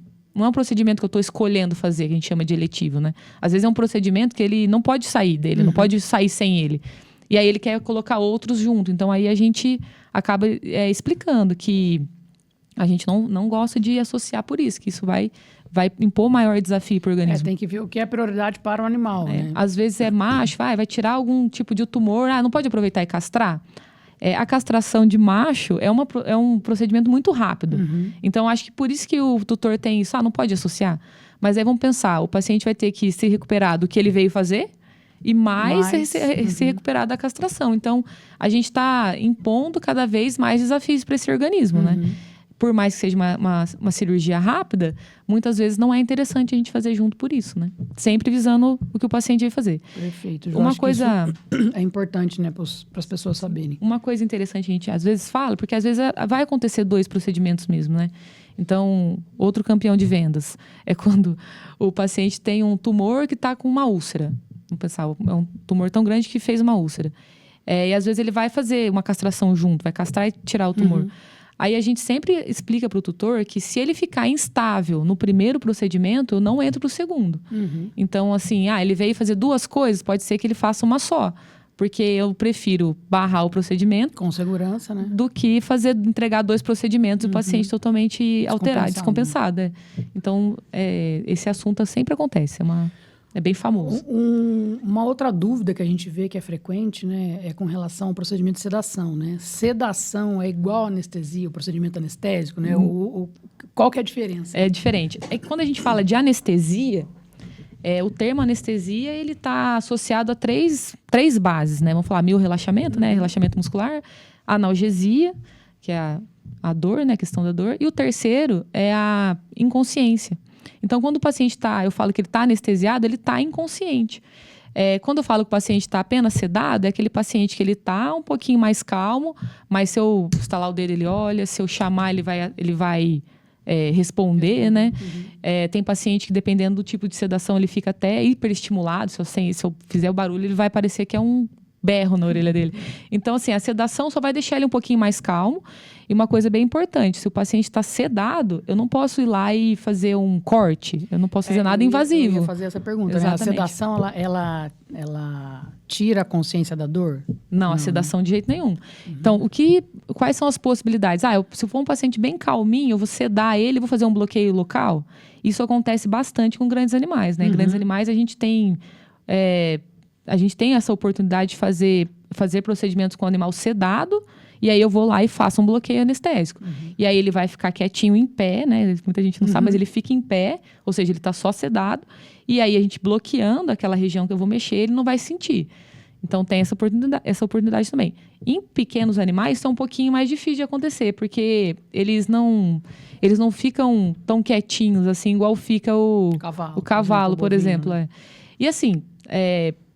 Speaker 2: procedimento que eu estou escolhendo fazer, que a gente chama de eletivo, né? Às vezes é um procedimento que ele não pode sair dele, não pode sair sem ele. E aí ele quer colocar outros junto. Então aí a gente acaba explicando que a gente não gosta de associar por isso, que isso vai impor maior desafio para o organismo.
Speaker 1: Tem que ver o que é prioridade para o animal, né?
Speaker 2: Às vezes é macho, vai tirar algum tipo de tumor, não pode aproveitar e castrar. A castração de macho é um procedimento muito rápido. Então, acho que por isso que o tutor tem isso. Não pode associar. Mas aí vamos pensar, o paciente vai ter que se recuperar do que ele veio fazer e mais se recuperar da castração. Então, a gente está impondo cada vez mais desafios para esse organismo, né? Por mais que seja uma cirurgia rápida, muitas vezes não é interessante a gente fazer junto por isso, né? Sempre visando o que o paciente vai fazer.
Speaker 1: Perfeito.
Speaker 2: Uma coisa
Speaker 1: é importante, né, para as pessoas saberem.
Speaker 2: Uma coisa interessante a gente às vezes fala, porque às vezes vai acontecer 2 procedimentos mesmo, né? Então, outro campeão de vendas é quando o paciente tem um tumor que está com uma úlcera. Vamos pensar, é um tumor tão grande que fez uma úlcera. E às vezes ele vai fazer uma castração junto, vai castrar e tirar o tumor. Aí a gente sempre explica para o tutor que se ele ficar instável no primeiro procedimento, eu não entro para o segundo. Então, assim, ele veio fazer 2 coisas, pode ser que ele faça uma só. Porque eu prefiro barrar o procedimento...
Speaker 1: Com segurança, né?
Speaker 2: Do que entregar 2 procedimentos e o paciente totalmente alterado, descompensado. Então, esse assunto sempre acontece, é bem famoso.
Speaker 1: Uma outra dúvida que a gente vê que é frequente, né, é com relação ao procedimento de sedação, né? Sedação é igual a anestesia, o procedimento anestésico, né? Qual que é a diferença?
Speaker 2: É diferente. É que quando a gente fala de anestesia, o termo anestesia, ele está associado a três bases, né? Vamos falar miorrelaxamento, né? Relaxamento muscular, analgesia, que é a dor, né? A questão da dor. E o terceiro é a inconsciência. Então, quando o paciente eu falo que ele está anestesiado, ele está inconsciente. Quando eu falo que o paciente está apenas sedado, é aquele paciente que ele está um pouquinho mais calmo, mas se eu estalar o dedo, ele olha, se eu chamar, ele vai responder, né? Tem paciente que, dependendo do tipo de sedação, ele fica até hiperestimulado. Se eu fizer o barulho, ele vai parecer que é um berro na orelha dele. Então, assim, a sedação só vai deixar ele um pouquinho mais calmo. E uma coisa bem importante, se o paciente está sedado, eu não posso ir lá e fazer um corte. Eu não posso fazer nada invasivo.
Speaker 1: Eu ia fazer essa pergunta. Né? A sedação, ela tira a consciência da dor?
Speaker 2: Não, a sedação de jeito nenhum. Então, quais são as possibilidades? Se for um paciente bem calminho, eu vou sedar ele e vou fazer um bloqueio local. Isso acontece bastante com grandes animais, né? Grandes animais, a gente tem essa oportunidade de fazer procedimentos com o animal sedado, e aí eu vou lá e faço um bloqueio anestésico. E aí ele vai ficar quietinho em pé, né? Muita gente não sabe, mas ele fica em pé, ou seja, ele está só sedado. E aí a gente bloqueando aquela região que eu vou mexer, ele não vai sentir. Então tem essa oportunidade também. Em pequenos animais, isso é um pouquinho mais difícil de acontecer, porque eles não ficam tão quietinhos, assim, igual fica o cavalo, por exemplo. E assim,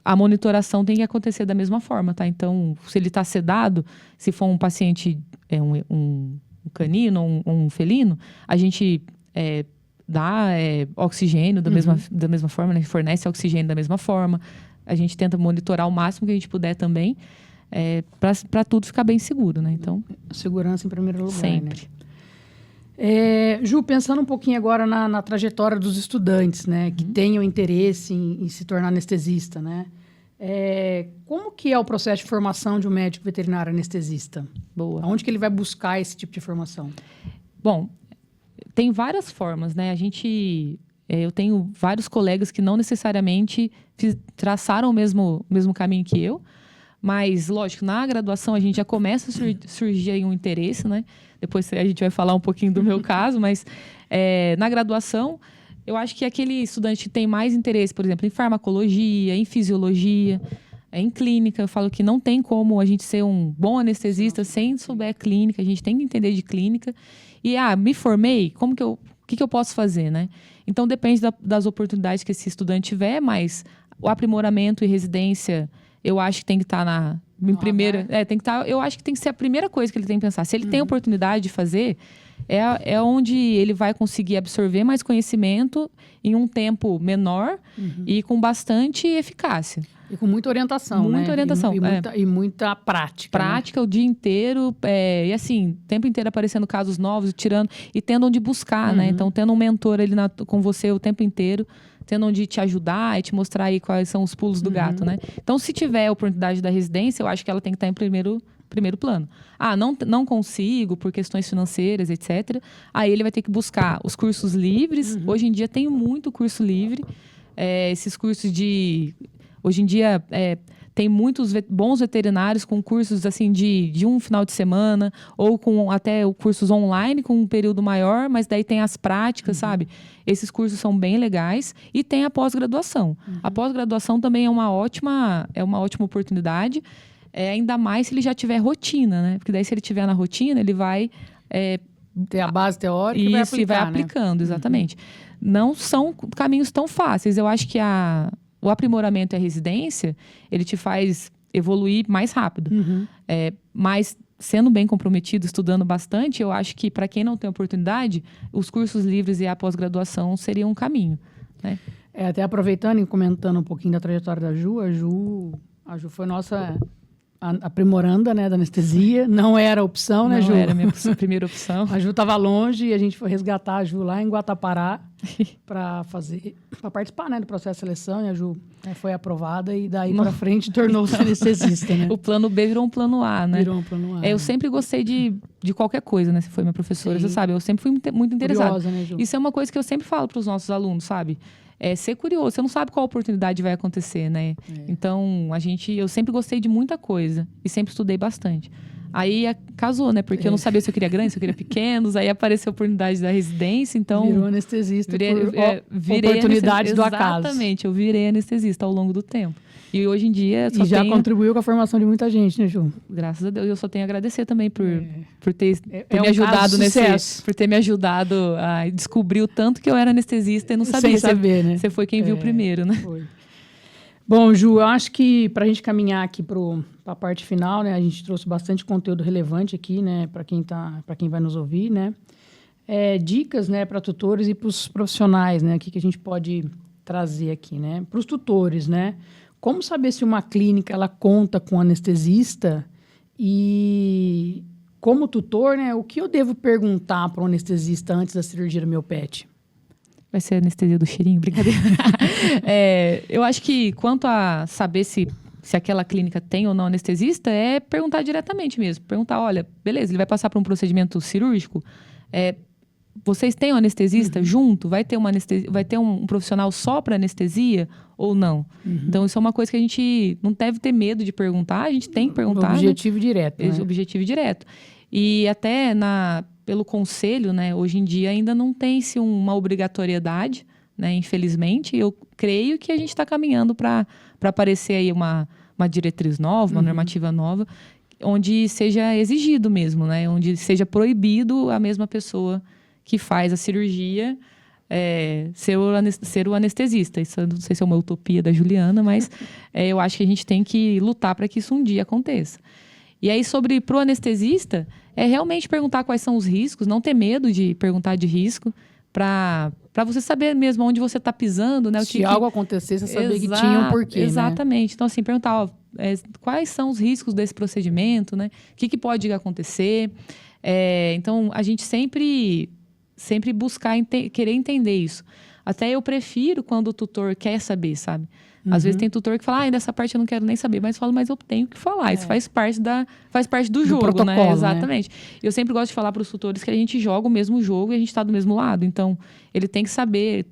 Speaker 2: a monitoração tem que acontecer da mesma forma, tá? Então, se ele está sedado, se for um paciente, um canino ou um felino, a gente dá oxigênio da mesma forma, né? Fornece oxigênio da mesma forma. A gente tenta monitorar o máximo que a gente puder também, para tudo ficar bem seguro, né? Então,
Speaker 1: segurança em primeiro lugar,
Speaker 2: sempre.
Speaker 1: Né? Ju, pensando um pouquinho agora na trajetória dos estudantes, né, que tenham interesse em se tornar anestesista, né? Como que é o processo de formação de um médico veterinário anestesista?
Speaker 2: Boa.
Speaker 1: Aonde que ele vai buscar esse tipo de formação?
Speaker 2: Bom, tem várias formas, né? Eu tenho vários colegas que não necessariamente traçaram o mesmo caminho que eu, mas, lógico, na graduação a gente já começa a surgir aí um interesse, né? Depois a gente vai falar um pouquinho do meu caso, mas na graduação, eu acho que aquele estudante que tem mais interesse, por exemplo, em farmacologia, em fisiologia, em clínica. Eu falo que não tem como a gente ser um bom anestesista sem souber clínica. A gente tem que entender de clínica. E, me formei, o que eu posso fazer, né? Então, depende das oportunidades que esse estudante tiver, mas o aprimoramento e residência, eu acho que tem que estar em primeira... tem que estar, eu acho que tem que ser a primeira coisa que ele tem que pensar. Se ele tem oportunidade de fazer, é onde ele vai conseguir absorver mais conhecimento em um tempo menor e com bastante eficácia.
Speaker 1: E com muita orientação,
Speaker 2: Muita orientação.
Speaker 1: E muita prática.
Speaker 2: Prática, né? O dia inteiro. E assim, o tempo inteiro aparecendo casos novos, tirando e tendo onde buscar, né? Então, tendo um mentor ali com você o tempo inteiro, tendo onde te ajudar e te mostrar aí quais são os pulos do gato, né? Então, se tiver a oportunidade da residência, eu acho que ela tem que estar em primeiro plano. Não consigo por questões financeiras, etc. Aí ele vai ter que buscar os cursos livres. Hoje em dia tem muito curso livre. Esses cursos de... Hoje em dia tem muitos bons veterinários com cursos assim de um final de semana ou com até cursos online com um período maior, mas daí tem as práticas, sabe? Esses cursos são bem legais e tem a pós-graduação. A pós-graduação também é uma ótima oportunidade, ainda mais se ele já tiver rotina, né? Porque daí se ele tiver na rotina, ele vai...
Speaker 1: ter a base teórica
Speaker 2: e vai aplicando,
Speaker 1: né?
Speaker 2: Exatamente. Não são caminhos tão fáceis. Eu acho que o aprimoramento e a residência, ele te faz evoluir mais rápido. Mas, sendo bem comprometido, estudando bastante, eu acho que, para quem não tem oportunidade, os cursos livres e a pós-graduação seriam um caminho, né?
Speaker 1: Até aproveitando e comentando um pouquinho da trajetória da Ju, a Ju foi nossa aprimoranda, né, da anestesia. Não era opção, né, Ju?
Speaker 2: Não era a minha primeira opção.
Speaker 1: A Ju estava longe e a gente foi resgatar a Ju lá em Guatapará para participar, né, do processo de seleção. E a Ju foi aprovada e daí para frente tornou-se anestesista, né?
Speaker 2: O plano B virou um plano A, né?
Speaker 1: Virou um plano A.
Speaker 2: Eu sempre gostei de qualquer coisa, né? Você foi minha professora, você sabe. Eu sempre fui muito interessada.
Speaker 1: Curiosa, né, Ju?
Speaker 2: Isso é uma coisa que eu sempre falo para os nossos alunos, sabe? Ser curioso. Você não sabe qual oportunidade vai acontecer, né? Então, eu sempre gostei de muita coisa e sempre estudei bastante. Aí casou, né? Porque eu não sabia se eu queria grandes, se eu queria pequenos. Aí apareceu a oportunidade da residência, então...
Speaker 1: Virou anestesista
Speaker 2: virei
Speaker 1: oportunidades do acaso.
Speaker 2: Exatamente. Eu virei anestesista ao longo do tempo. E hoje em dia...
Speaker 1: já contribuiu com a formação de muita gente, né, Ju?
Speaker 2: Graças a Deus. Eu só tenho a agradecer também por ter me ajudado a descobrir o tanto que eu era anestesista e não sabia.
Speaker 1: Sem saber, né?
Speaker 2: Você foi quem viu primeiro, né?
Speaker 1: Foi. Bom, Ju, eu acho que para a gente caminhar aqui para a parte final, né? A gente trouxe bastante conteúdo relevante aqui, né? Para quem vai nos ouvir, né? Dicas, né? Para tutores e para os profissionais, né? O que a gente pode trazer aqui, né? Para os tutores, né? Como saber se uma clínica ela conta com anestesista e, como tutor, né, o que eu devo perguntar para o anestesista antes da cirurgia do meu pet?
Speaker 2: Vai ser a anestesia do cheirinho? Brincadeira. Eu acho que quanto a saber se aquela clínica tem ou não anestesista, é perguntar diretamente mesmo. Perguntar, olha, beleza, ele vai passar por um procedimento cirúrgico, vocês têm um anestesista junto? Vai ter um profissional só para anestesia ou não? Então, isso é uma coisa que a gente não deve ter medo de perguntar. A gente tem que perguntar.
Speaker 1: Objetivo direto, né?
Speaker 2: Objetivo direto. E até pelo conselho, né? Hoje em dia ainda não tem-se uma obrigatoriedade, né? Infelizmente. Eu creio que a gente está caminhando para aparecer aí uma diretriz nova, uma normativa nova, onde seja exigido mesmo, né? Onde seja proibido a mesma pessoa que faz a cirurgia ser o anestesista. Isso eu não sei se é uma utopia da Juliana, mas eu acho que a gente tem que lutar para que isso um dia aconteça. E aí, pro anestesista, realmente perguntar quais são os riscos, não ter medo de perguntar de risco, para você saber mesmo onde você está pisando, né?
Speaker 1: Se algo acontecer, você saber que tinha um porquê,
Speaker 2: exatamente.
Speaker 1: Né?
Speaker 2: Então, assim, perguntar quais são os riscos desse procedimento, né? O que pode acontecer. Então, a gente sempre buscar querer entender isso. Até eu prefiro quando o tutor quer saber, sabe? Às vezes tem tutor que fala, dessa parte eu não quero nem saber, mas falo, mas eu tenho que falar. Isso faz parte do jogo,
Speaker 1: protocolo,
Speaker 2: né? Exatamente. Né? Eu sempre gosto de falar para os tutores que a gente joga o mesmo jogo e a gente está do mesmo lado. Então, ele tem que saber,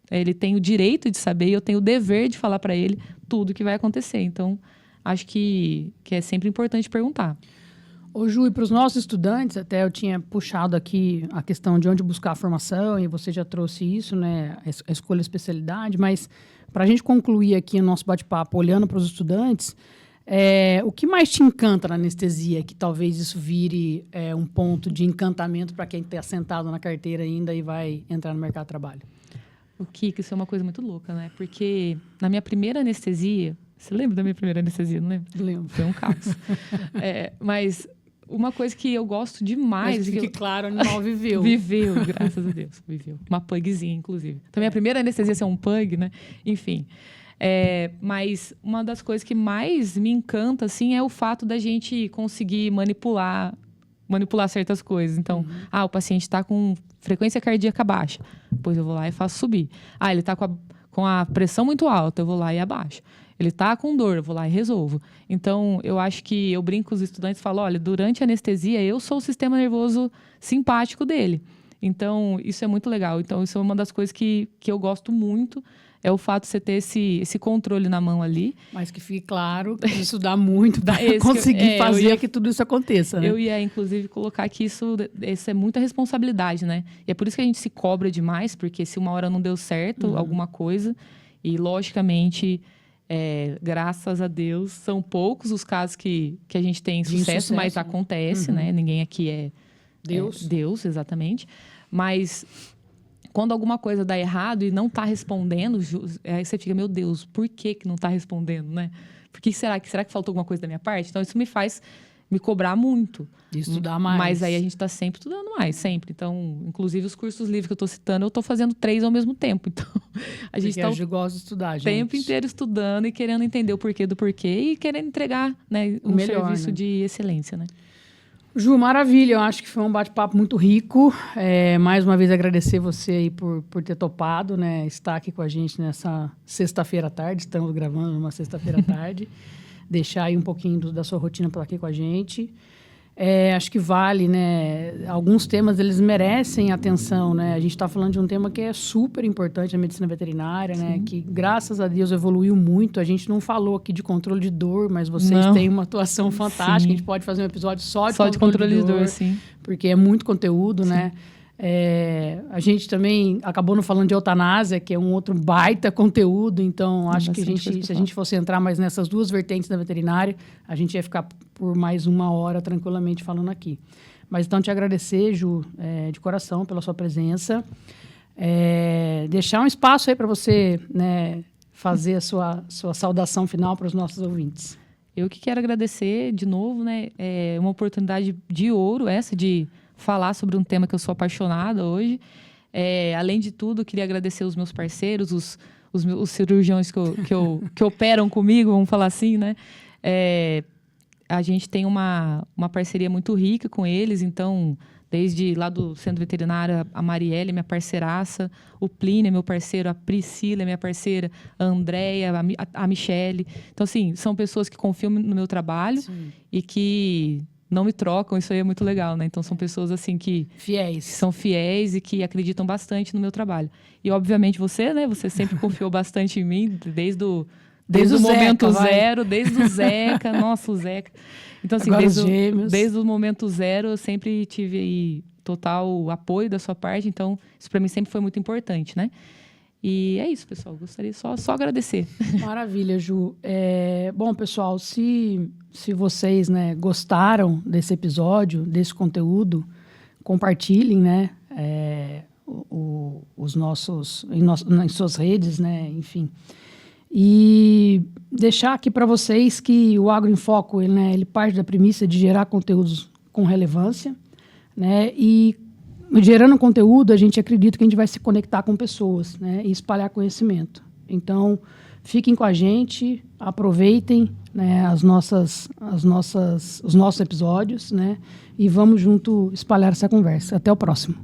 Speaker 2: ele tem o direito de saber e eu tenho o dever de falar para ele tudo que vai acontecer. Então, acho que é sempre importante perguntar.
Speaker 1: Ô, Ju, e para os nossos estudantes, até eu tinha puxado aqui a questão de onde buscar a formação, e você já trouxe isso, né, a escolha de especialidade, mas para a gente concluir aqui o nosso bate-papo olhando para os estudantes, o que mais te encanta na anestesia, que talvez isso vire um ponto de encantamento para quem está sentado na carteira ainda e vai entrar no mercado de trabalho?
Speaker 2: O Kiko, isso é uma coisa muito louca, né? Porque na minha primeira anestesia, você lembra da minha primeira anestesia, não lembra?
Speaker 1: Lembro.
Speaker 2: Foi um caos. Mas uma coisa que eu gosto demais...
Speaker 1: Mas fique claro, o animal viveu.
Speaker 2: Viveu, graças a Deus, viveu. Uma pugzinha, inclusive. Então, minha primeira anestesia ser um pug, né? Enfim. Mas uma das coisas que mais me encanta, assim, é o fato da gente conseguir manipular certas coisas. Então, o paciente está com frequência cardíaca baixa. Pois eu vou lá e faço subir. Ele está com a pressão muito alta, eu vou lá e abaixo. Ele está com dor, eu vou lá e resolvo. Então, eu acho que eu brinco com os estudantes e falo, olha, durante a anestesia, eu sou o sistema nervoso simpático dele. Então, isso é muito legal. Então, isso é uma das coisas que eu gosto muito, é o fato de você ter esse controle na mão ali.
Speaker 1: Mas que fique claro, que estudar muito para conseguir fazer que tudo isso aconteça, né?
Speaker 2: Eu ia, inclusive, colocar que isso é muita responsabilidade, né? E é por isso que a gente se cobra demais, porque se uma hora não deu certo alguma coisa, e logicamente... graças a Deus, são poucos os casos que a gente tem sucesso, mas acontece, né? Ninguém aqui é
Speaker 1: Deus.
Speaker 2: Deus, exatamente. Mas quando alguma coisa dá errado e não está respondendo, aí você fica, meu Deus, por que não está respondendo, né? Por que será que faltou alguma coisa da minha parte? Então, isso me faz me cobrar muito.
Speaker 1: De estudar mais.
Speaker 2: Mas aí a gente está sempre estudando mais, sempre. Então, inclusive os cursos livres que eu estou citando, eu estou fazendo 3 ao mesmo tempo. Então, a gente está
Speaker 1: gosta de estudar,
Speaker 2: o tempo inteiro estudando e querendo entender o porquê do porquê e querendo entregar, né, um melhor, serviço, né, de excelência, né?
Speaker 1: Ju, maravilha. Eu acho que foi um bate-papo muito rico. Mais uma vez agradecer você aí por ter topado, né, estar aqui com a gente nessa sexta-feira à tarde. Estamos gravando numa sexta-feira à tarde. Deixar aí um pouquinho da sua rotina para aqui com a gente. Acho que vale, né? Alguns temas, eles merecem atenção, né? A gente está falando de um tema que é super importante na medicina veterinária, né? Que, graças a Deus, evoluiu muito. A gente não falou aqui de controle de dor, mas vocês têm uma atuação fantástica. Sim. A gente pode fazer um episódio só de controle de dor,
Speaker 2: sim.
Speaker 1: Porque é muito conteúdo, sim, né?
Speaker 2: É,
Speaker 1: a gente também acabou não falando de eutanásia, que é um outro baita conteúdo, então acho que se a gente fosse entrar mais nessas duas vertentes da veterinária, a gente ia ficar por mais 1 hora tranquilamente falando aqui. Mas então te agradecer, Ju, de coração pela sua presença, deixar um espaço aí para você, né, fazer a sua saudação final para os nossos ouvintes.
Speaker 2: Eu que quero agradecer de novo, né, uma oportunidade de ouro essa de falar sobre um tema que eu sou apaixonada hoje. Além de tudo, queria agradecer os meus parceiros, os cirurgiões que operam comigo, vamos falar assim, né? A gente tem uma parceria muito rica com eles, então, desde lá do Centro Veterinário, a Marielle, minha parceiraça, o Plínio, meu parceiro, a Priscila, minha parceira, a Andréia, a Michele. Então, assim, são pessoas que confiam no meu trabalho. Sim. E que não me trocam, isso aí é muito legal, né? Então, são pessoas, assim, que são fiéis e que acreditam bastante no meu trabalho. E, obviamente, você, né? Você sempre confiou bastante em mim, desde o momento zero, desde o Zeca. Nossa, o Zeca. Então, assim, desde o momento zero, eu sempre tive aí total apoio da sua parte. Então, isso para mim sempre foi muito importante, né? E é isso, pessoal. Gostaria só agradecer.
Speaker 1: Maravilha, Ju. Bom, pessoal, se vocês, né, gostaram desse episódio, desse conteúdo, compartilhem, né, os nossos nas suas redes, né, enfim. E deixar aqui para vocês que o Agro em Foco, ele parte da premissa de gerar conteúdos com relevância, né, e gerando conteúdo, a gente acredita que a gente vai se conectar com pessoas, né, e espalhar conhecimento. Então, fiquem com a gente, aproveitem, né, os nossos episódios, né, e vamos junto espalhar essa conversa. Até o próximo.